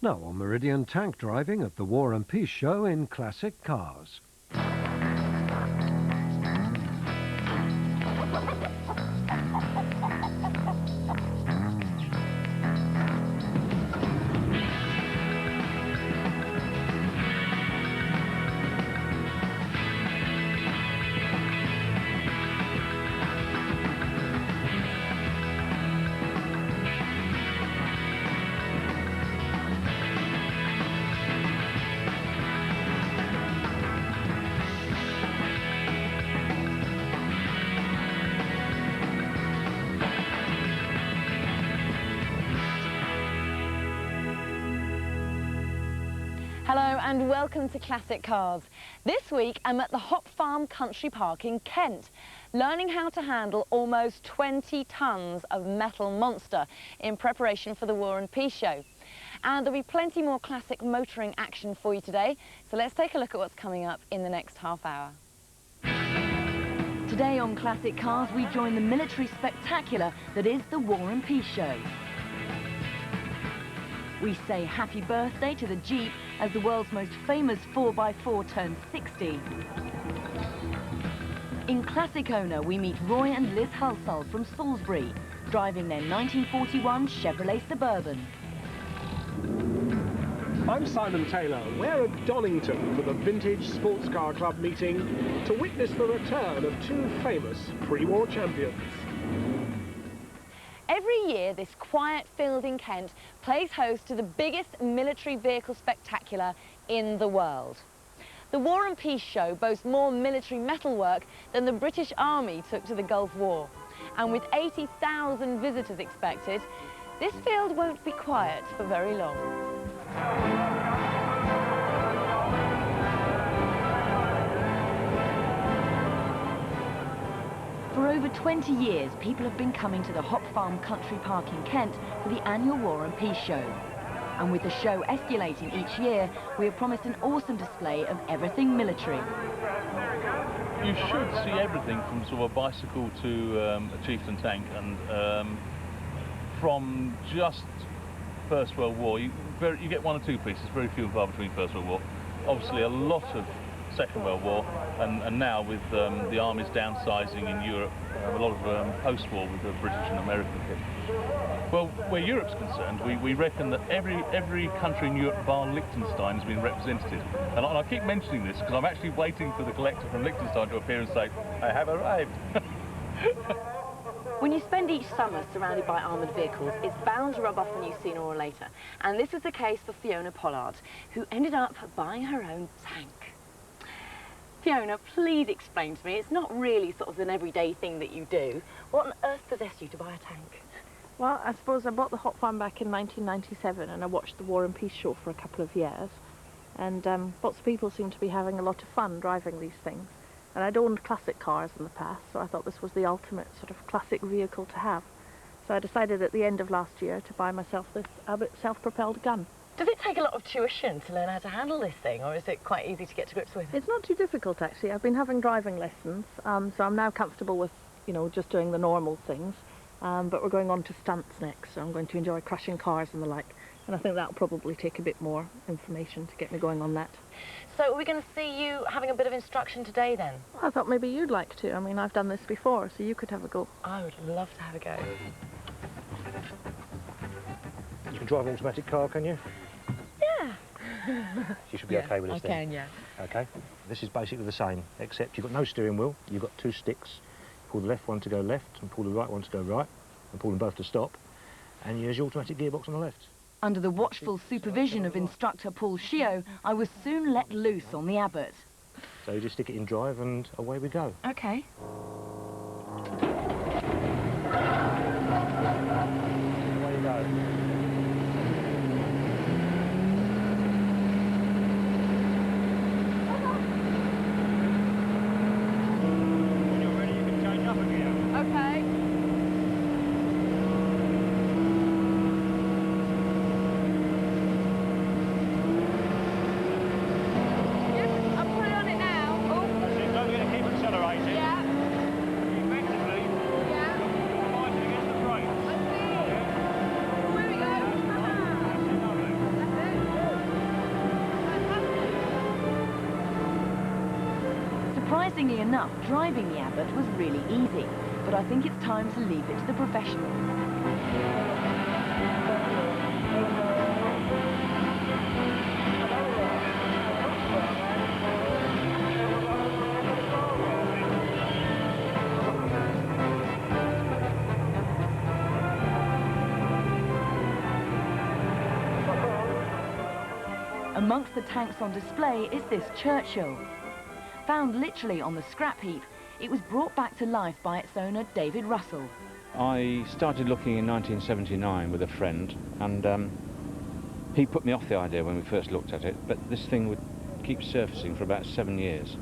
Now on Meridian Tank driving at the War and Peace Show in classic cars. Hello and welcome to Classic Cars. This week I'm at the Hop Farm Country Park in Kent, learning how to handle almost 20 tonnes of metal monster in preparation for the War and Peace Show. And there'll be plenty more classic motoring action for you today, so let's take a look at what's coming up in the next half hour. Today on Classic Cars we join the military spectacular that is the War and Peace Show. We say happy birthday to the Jeep as the world's most famous 4x4 turns 60. In Classic Owner, we meet Roy and Liz Halsall from Salisbury, driving their 1941 Chevrolet Suburban. I'm Simon Taylor. We're at Donington for the Vintage Sports Car Club meeting to witness the return of two famous pre-war champions. Every year, this quiet field in Kent plays host to the biggest military vehicle spectacular in the world. The War and Peace Show boasts more military metalwork than the British Army took to the Gulf War. And with 80,000 visitors expected, this field won't be quiet for very long. For over 20 years, people have been coming to the Hop Farm Country Park in Kent for the annual War and Peace Show. And with the show escalating each year, we are promised an awesome display of everything military. You should see everything from sort of a bicycle to a chieftain tank, and from just First World War, you get one or two pieces, very few and far between First World War. Obviously a lot of Second World War, and now with the armies downsizing in Europe, a lot of post-war with the British and American kit. Well, where Europe's concerned, we reckon that every country in Europe bar Liechtenstein has been represented. And I keep mentioning this because I'm actually waiting for the collector from Liechtenstein to appear and say, I have arrived. When you spend each summer surrounded by armoured vehicles, it's bound to rub off on you sooner or later. And this is the case for Fiona Pollard, who ended up buying her own tank. Fiona, please explain to me, it's not really sort of an everyday thing that you do. What on earth possessed you to buy a tank? Well, I suppose I bought the Hop Farm back in 1997 and I watched the War and Peace Show for a couple of years. And lots of people seem to be having a lot of fun driving these things. And I'd owned classic cars in the past, so I thought this was the ultimate sort of classic vehicle to have. So I decided at the end of last year to buy myself this Abbott self-propelled gun. Does it take a lot of tuition to learn how to handle this thing, or is it quite easy to get to grips with? It's not too difficult, actually. I've been having driving lessons, so I'm now comfortable with, you know, just doing the normal things. But we're going on to stunts next, so I'm going to enjoy crashing cars and the like. And I think that'll probably take a bit more information to get me going on that. So are we going to see you having a bit of instruction today, then? I thought maybe you'd like to. I mean, I've done this before, so you could have a go. I would love to have a go. You can drive an automatic car, can you? Yeah. You should be okay with this then. I can, yeah. Okay. This is basically the same, except you've got no steering wheel, you've got two sticks. Pull the left one to go left, and pull the right one to go right, and pull them both to stop, and you use your automatic gearbox on the left. Under the watchful supervision of instructor Paul Shio, I was soon let loose on the Abbott. So you just stick it in drive, and away we go. Okay. Away you go. Okay. Yes, I'm putting on it now. Oh. Don't forget to keep accelerating. Yeah. Surprisingly enough, driving the Abbott was really easy, but I think it's time to leave it to the professionals. Amongst the tanks on display is this Churchill. Found literally on the scrap heap, it was brought back to life by its owner, David Russell. I started looking in 1979 with a friend, and he put me off the idea when we first looked at it, but this thing would keep surfacing for about 7 years.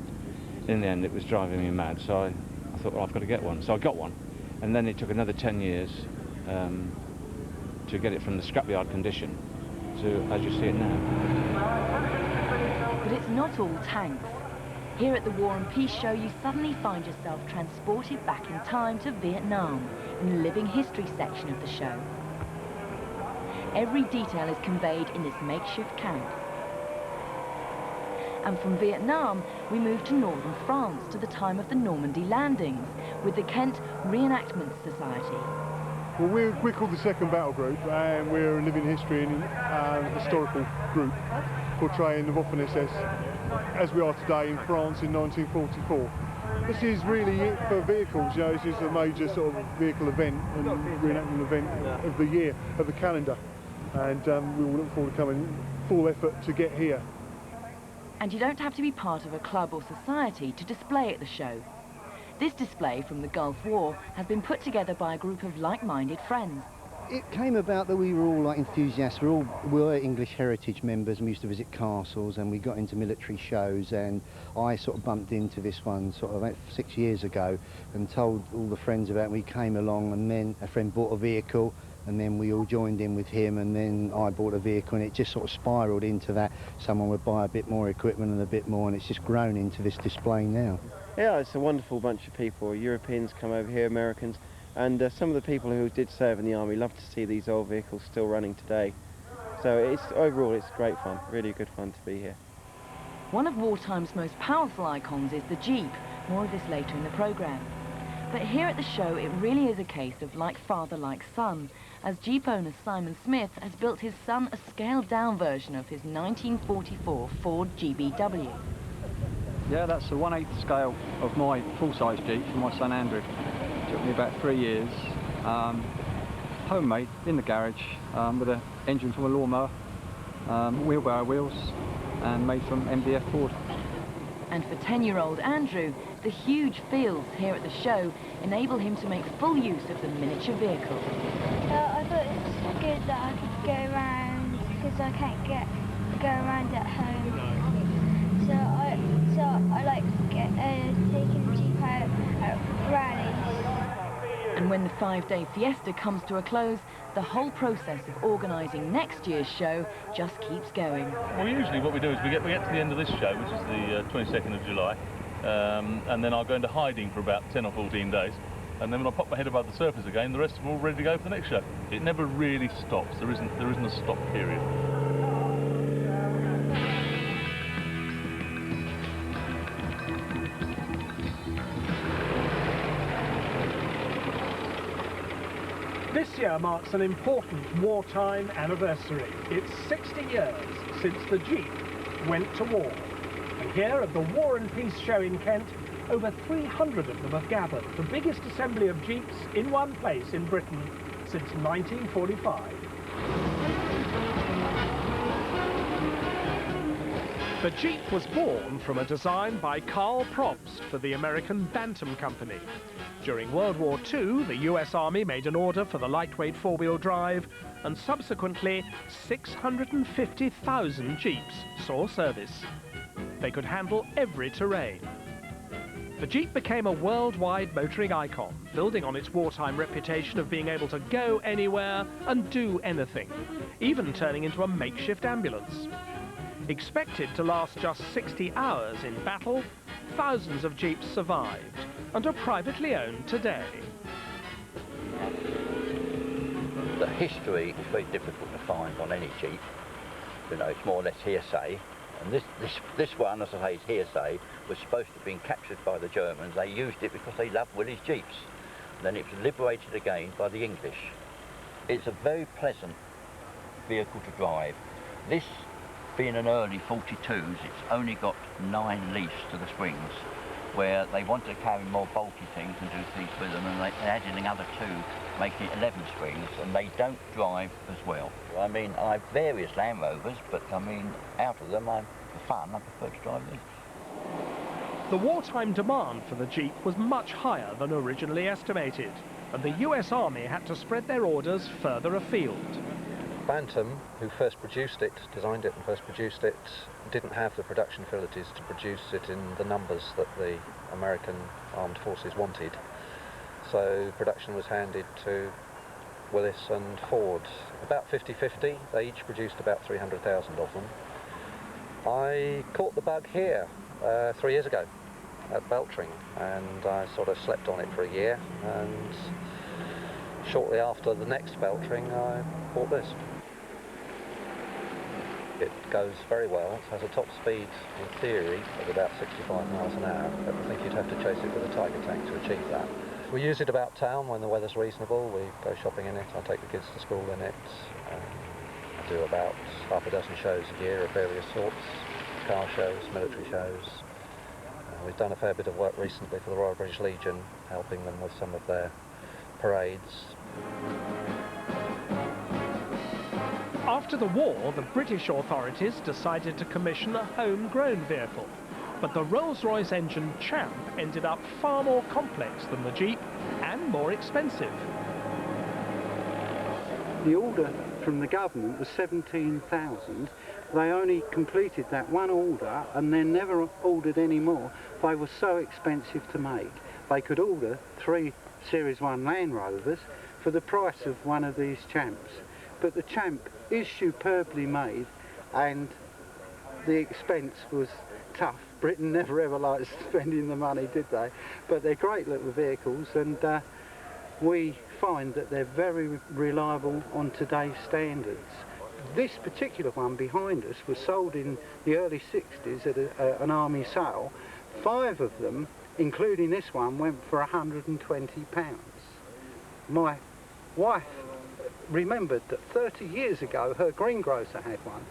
In the end, it was driving me mad, so I thought, well, I've got to get one. So I got one, and then it took another 10 years to get it from the scrapyard condition to as you see it now. But it's not all tanks. Here at the War and Peace Show, you suddenly find yourself transported back in time to Vietnam in the living history section of the show. Every detail is conveyed in this makeshift camp. And from Vietnam, we move to northern France to the time of the Normandy landings with the Kent Reenactment Society. Well, we're called the Second Battle Group, and we're a living history and historical group portraying the Waffen-SS as we are today in France in 1944. This is really it for vehicles, you know, this is a major sort of vehicle event and reenactment event of the year, of the calendar, and we all look forward to coming full effort to get here. And you don't have to be part of a club or society to display at the show. This display from the Gulf War has been put together by a group of like-minded friends. It came about that we were all like enthusiasts. We were English heritage members, and we used to visit castles, and we got into military shows, and I sort of bumped into this one sort of about 6 years ago and told all the friends about it. We came along, and then a friend bought a vehicle, and then we all joined in with him, and then I bought a vehicle, and it just sort of spiralled into that. Someone would buy a bit more equipment and a bit more, and it's just grown into this display now. Yeah, it's a wonderful bunch of people. Europeans come over here, Americans, and some of the people who did serve in the army love to see these old vehicles still running today. So overall it's great fun, really good fun to be here. One of wartime's most powerful icons is the Jeep. More of this later in the programme. But here at the show it really is a case of like father, like son, as Jeep owner Simon Smith has built his son a scaled-down version of his 1944 Ford GBW. Yeah, that's the 1/8 scale of my full-size Jeep for my son Andrew. It took me about 3 years. Homemade in the garage with an engine from a lawnmower, wheelbarrow wheels, and made from MDF board. And for 10-year-old Andrew, the huge fields here at the show enable him to make full use of the miniature vehicle. I thought it's good that I could go around because I can't go around at home. So I like taking the Jeep out at rallies. And when the 5-day fiesta comes to a close, the whole process of organising next year's show just keeps going. Well, usually what we do is we get to the end of this show, which is the 22nd of July, and then I'll go into hiding for about 10 or 14 days, and then when I pop my head above the surface again, the rest are all ready to go for the next show. It never really stops. There isn't a stop period. This year marks an important wartime anniversary. It's 60 years since the Jeep went to war. And here at the War and Peace Show in Kent, over 300 of them have gathered, the biggest assembly of Jeeps in one place in Britain since 1945. The Jeep was born from a design by Karl Probst for the American Bantam Company. During World War II, the US Army made an order for the lightweight four-wheel drive, and subsequently 650,000 Jeeps saw service. They could handle every terrain. The Jeep became a worldwide motoring icon, building on its wartime reputation of being able to go anywhere and do anything, even turning into a makeshift ambulance. Expected to last just 60 hours in battle, thousands of Jeeps survived and are privately owned today. The history is very difficult to find on any Jeep. You know, it's more or less hearsay. And this one, as I say, is hearsay, was supposed to have been captured by the Germans. They used it because they loved Willys Jeeps. Then it was liberated again by the English. It's a very pleasant vehicle to drive. This, being an early 42s, it's only got 9 leaves to the springs, where they wanted to carry more bulky things and do things with them, and they added another 2, making it 11 springs, and they don't drive as well. I mean, I have various Land Rovers, but I mean, out of them, for fun, I prefer to drive these. The wartime demand for the Jeep was much higher than originally estimated, and the US Army had to spread their orders further afield. Bantam, who first produced it, designed it and first produced it, didn't have the production facilities to produce it in the numbers that the American armed forces wanted. So production was handed to Willis and Ford. About 50-50, they each produced about 300,000 of them. I caught the bug here 3 years ago at Beltring, and I sort of slept on it for a year, and shortly after the next Beltring I bought this. It goes very well. It has a top speed, in theory, of about 65 miles an hour, but I think you'd have to chase it with a Tiger tank to achieve that. We use it about town when the weather's reasonable. We go shopping in it. I take the kids to school in it. I do about half a dozen shows a year of various sorts, car shows, military shows. We've done a fair bit of work recently for the Royal British Legion, helping them with some of their parades. After the war, the British authorities decided to commission a homegrown vehicle, but the Rolls-Royce engine Champ ended up far more complex than the Jeep and more expensive. The order from the government was 17,000. They only completed that one order and then never ordered any more. They were so expensive to make. They could order 3 Series 1 Land Rovers for the price of one of these Champs. But the Champ is superbly made, and the expense was tough. Britain never ever liked spending the money, did they? But they're great little vehicles, and we find that they're very reliable on today's standards. This particular one behind us was sold in the early 60s at an army sale. 5 of them, including this one, went for £120. My wife remembered that 30 years ago her greengrocer had one.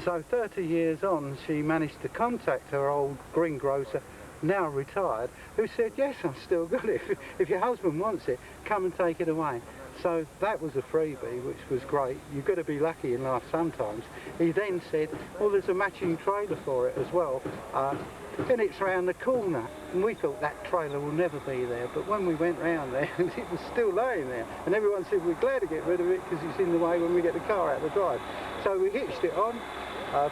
So 30 years on, she managed to contact her old greengrocer, now retired, who said, yes, I've still got it. If your husband wants it, come and take it away. So that was a freebie, which was great. You've got to be lucky in life sometimes. He then said, well, there's a matching trailer for it as well, and it's round the corner. And we thought that trailer will never be there, but when we went round there, it was still laying there. And everyone said, we're glad to get rid of it because it's in the way when we get the car out the drive. So we hitched it on,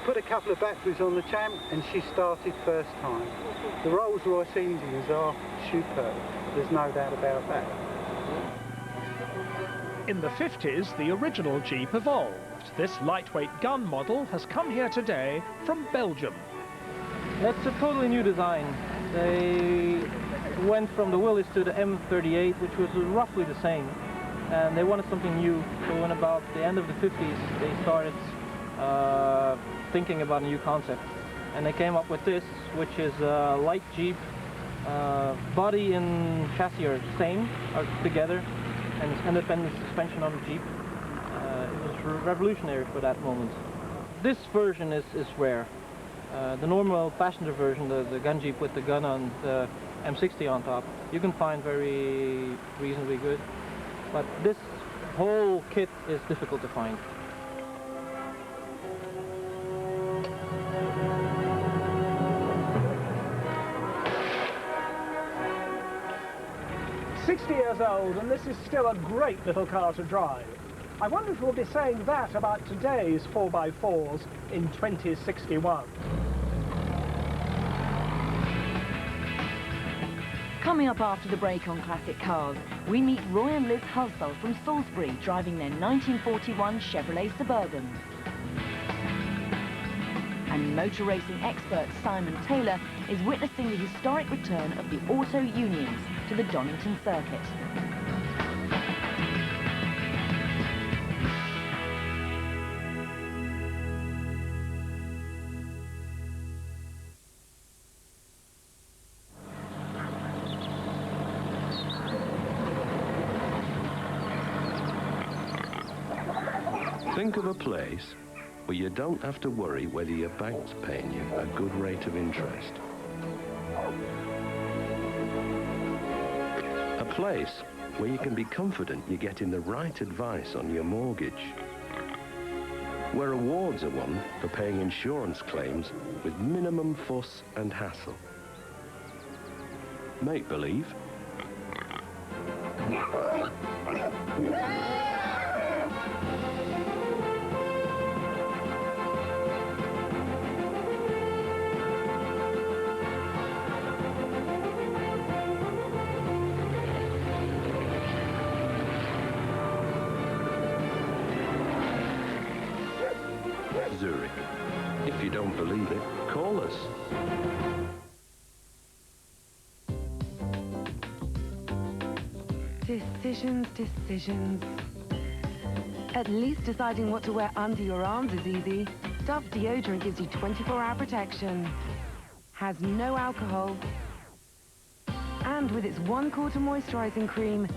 put a couple of batteries on the Champ, and she started first time. The Rolls-Royce engines are superb, there's no doubt about that. In the 50s, the original Jeep evolved. This lightweight gun model has come here today from Belgium. That's a totally new design. They went from the Willys to the M38, which was roughly the same, and they wanted something new. So in about the end of the 50s, they started thinking about a new concept, and they came up with this, which is a light Jeep. Body and chassis are the same, are together, and it's independent suspension on the Jeep. It was revolutionary for that moment. This version is rare. The normal passenger version, the gun Jeep with the gun on the M60 on top, you can find very reasonably good, but this whole kit is difficult to find. Years old, and this is still a great little car to drive. I wonder if we'll be saying that about today's 4x4s in 2061. Coming up after the break on Classic Cars, we meet Roy and Liz Halsall from Salisbury driving their 1941 Chevrolet Suburban. And motor racing expert Simon Taylor is witnessing the historic return of the auto unions to the Donington circuit. Think of a place where you don't have to worry whether your bank's paying you a good rate of interest. A place where you can be confident you're getting the right advice on your mortgage. Where awards are won for paying insurance claims with minimum fuss and hassle. Make believe. Zurich. If you don't believe it, call us. Decisions, decisions. At least deciding what to wear under your arms is easy. Dove deodorant gives you 24-hour protection. Has no alcohol. And with its 1/4 moisturizing cream,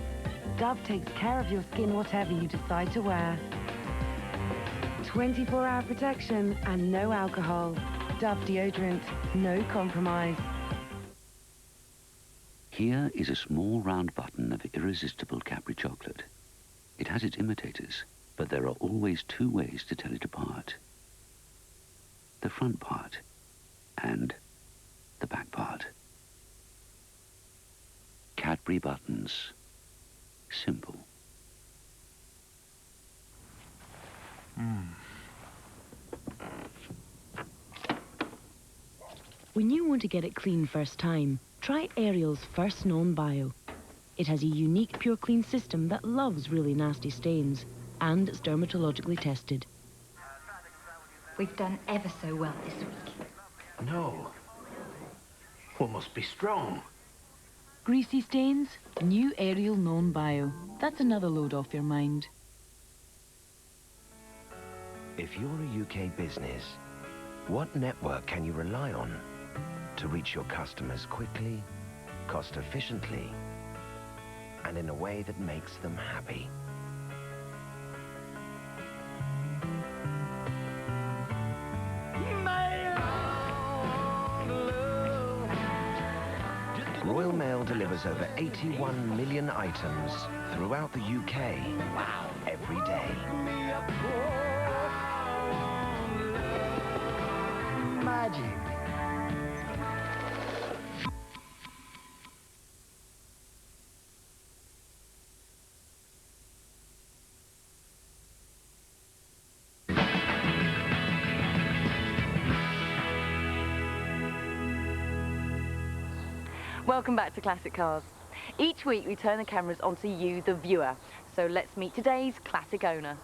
Dove takes care of your skin whatever you decide to wear. 24-hour protection and no alcohol. Dove deodorant, no compromise. Here is a small round button of irresistible Cadbury chocolate. It has its imitators, but there are always two ways to tell it apart. The front part and the back part. Cadbury buttons. Simple. When you want to get it clean first time, try Ariel's First Known Bio. It has a unique Pure Clean system that loves really nasty stains, and it's dermatologically tested. We've done ever so well this week. No. Well, must be strong. Greasy stains? New Ariel Known Bio. That's another load off your mind. If you're a UK business, what network can you rely on to reach your customers quickly, cost efficiently, and in a way that makes them happy? Royal Mail delivers over 81 million items throughout the UK every day. Magic. Welcome back to Classic Cars. Each week we turn the cameras onto you, the viewer. So let's meet today's classic owner.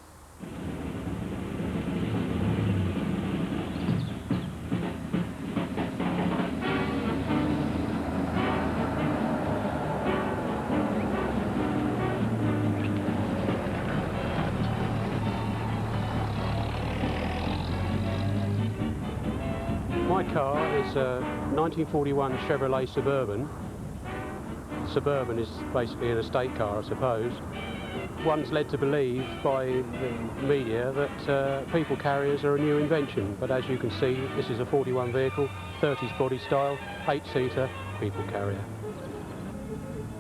My car is a 1941 Chevrolet Suburban. Suburban is basically an estate car, I suppose. One's led to believe by the media that people carriers are a new invention, but as you can see, this is a 41 vehicle, 30s body style, 8-seater people carrier.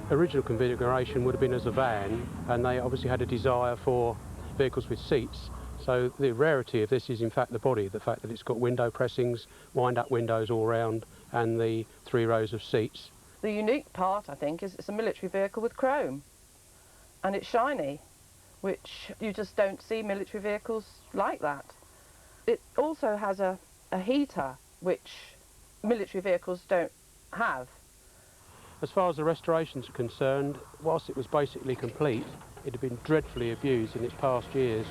Original configuration would have been as a van, and they obviously had a desire for vehicles with seats. So the rarity of this is in fact the body, the fact that it's got window pressings, wind-up windows all round, and the 3 rows of seats. The unique part, I think, is it's a military vehicle with chrome, and it's shiny, which you just don't see military vehicles like that. It also has a heater, which military vehicles don't have. As far as the restorations are concerned, whilst it was basically complete, it had been dreadfully abused in its past years.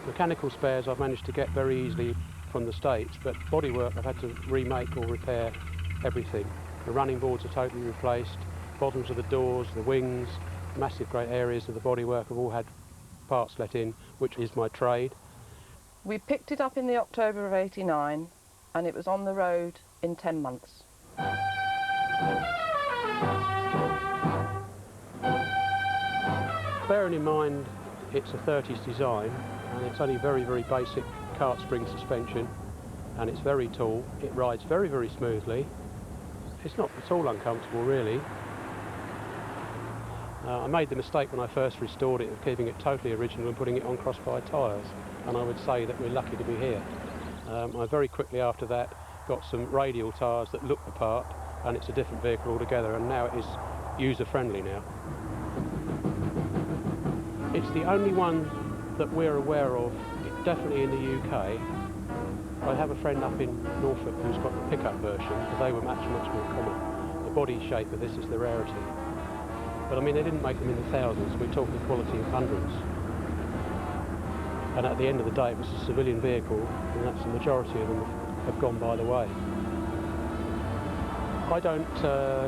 Mechanical spares I've managed to get very easily from the States, but bodywork I've had to remake or repair everything. The running boards are totally replaced, bottoms of the doors, the wings, massive great areas of the bodywork have all had parts let in, which is my trade. We picked it up in the October of '89, and it was on the road in 10 months. Bearing in mind It's a 30s design, and it's only very, very basic cart spring suspension, and it's very tall. It rides very, very smoothly. It's not at all uncomfortable, really. I made the mistake when I first restored it of keeping it totally original and putting it on crossfire tyres, and I would say that we're lucky to be here. I very quickly after that got some radial tyres that look the part, and it's a different vehicle altogether, and now it is user-friendly now. It's the only one that we're aware of, definitely in the UK. I have a friend up in Norfolk who's got the pickup version, because they were much more common. The body shape of this is the rarity. But I mean, they didn't make them in the thousands, we're talking quality of hundreds. And at the end of the day, it was a civilian vehicle, and that's the majority of them have gone by the way. I don't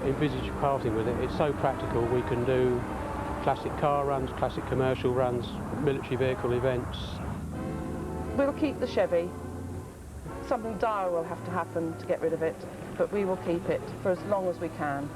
envisage parting with it. It's so practical. We can do classic car runs, classic commercial runs, military vehicle events. We'll keep the Chevy. Something dire will have to happen to get rid of it, but we will keep it for as long as we can.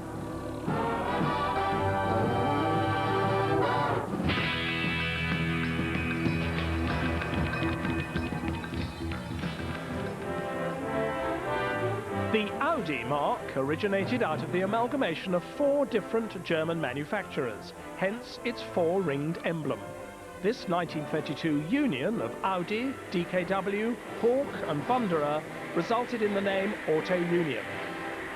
The Audi mark originated out of the amalgamation of 4 different German manufacturers, hence its 4-ringed emblem. This 1932 union of Audi, DKW, Hawk and Wanderer resulted in the name Auto Union.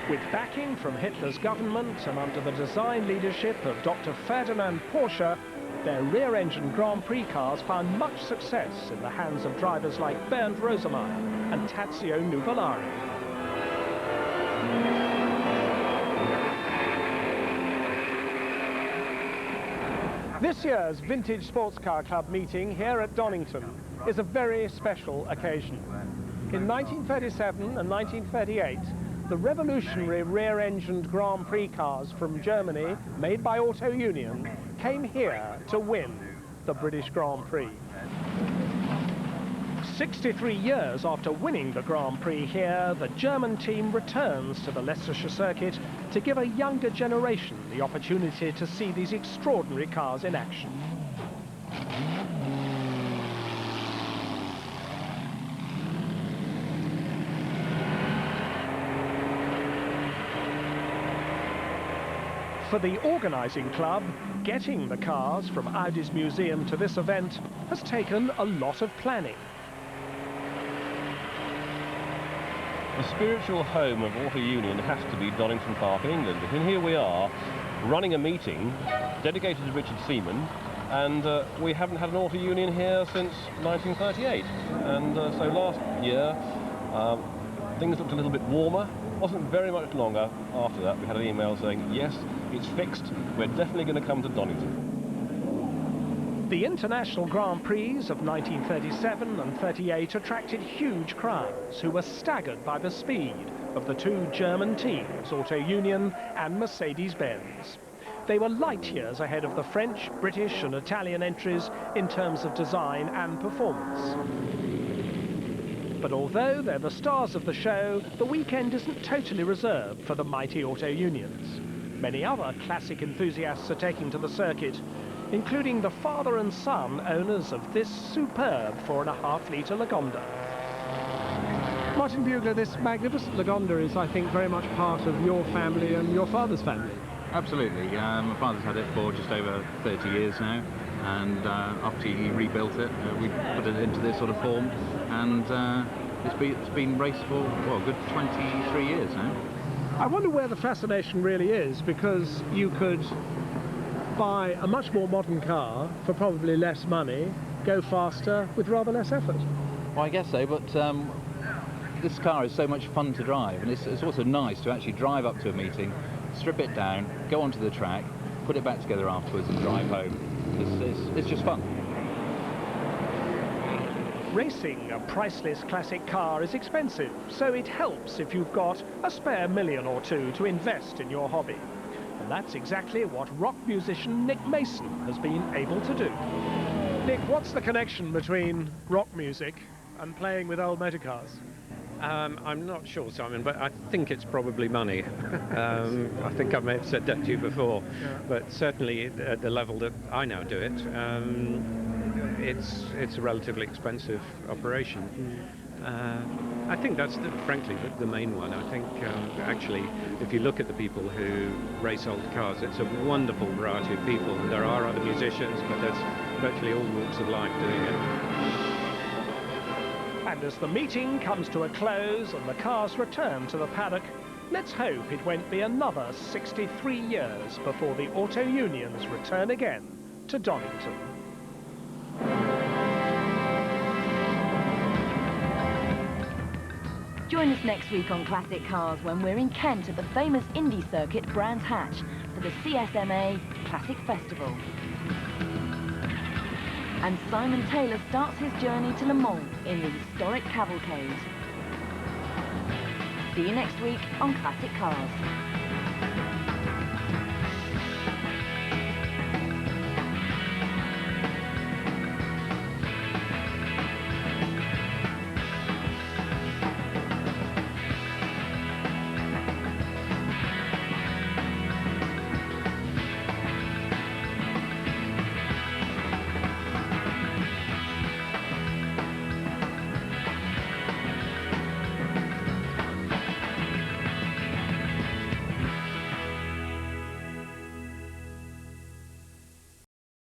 With backing from Hitler's government and under the design leadership of Dr. Ferdinand Porsche, their rear-engine Grand Prix cars found much success in the hands of drivers like Bernd Rosemeyer and Tazio Nuvolari. This year's Vintage Sports Car Club meeting here at Donington is a very special occasion. In 1937 and 1938, the revolutionary rear-engined Grand Prix cars from Germany, made by Auto Union, came here to win the British Grand Prix. 63 years after winning the Grand Prix here, the German team returns to the Leicestershire circuit to give a younger generation the opportunity to see these extraordinary cars in action. For the organising club, getting the cars from Audi's museum to this event has taken a lot of planning. The spiritual home of Auto Union has to be Donington Park in England. And here we are, running a meeting dedicated to Richard Seaman, and we haven't had an Auto Union here since 1938. And so last year, things looked a little bit warmer. Wasn't very much longer after that we had an email saying, yes, it's fixed, we're definitely going to come to Donington. The International Grand Prix of 1937 and 38 attracted huge crowds who were staggered by the speed of the 2 German teams, Auto Union and Mercedes-Benz. They were light years ahead of the French, British and Italian entries in terms of design and performance. But although they're the stars of the show, the weekend isn't totally reserved for the mighty Auto Unions. Many other classic enthusiasts are taking to the circuit, including the father and son owners of this superb 4.5-litre Lagonda. Martin Bugler, this magnificent Lagonda is, I think, very much part of your family and your father's family. Absolutely. My father's had it for just over 30 years now, and after he rebuilt it, we put it into this sort of form, and it's been raced for, well, a good 23 years now. I wonder where the fascination really is, because you could buy a much more modern car for probably less money, go faster with rather less effort. Well, I guess so, but this car is so much fun to drive, and it's also nice to actually drive up to a meeting, strip it down, go onto the track, put it back together afterwards and drive home. It's just fun. Racing a priceless classic car is expensive, so it helps if you've got a spare million or two to invest in your hobby. And that's exactly what rock musician Nick Mason has been able to do. Nick, what's the connection between rock music and playing with old motor cars? I'm not sure, Simon, but I think it's probably money. I think I may have said that to you before, but certainly at the level that I now do it, it's a relatively expensive operation. I think that's, frankly, the main one. I think, actually, if you look at the people who race old cars, it's a wonderful variety of people. There are other musicians, but there's virtually all walks of life doing it. And as the meeting comes to a close and the cars return to the paddock, let's hope it won't be another 63 years before the auto unions return again to Donington. Join us next week on Classic Cars when we're in Kent at the famous Indy circuit Brands Hatch for the CSMA Classic Festival. And Simon Taylor starts his journey to Le Mans in the historic cavalcade. See you next week on Classic Cars.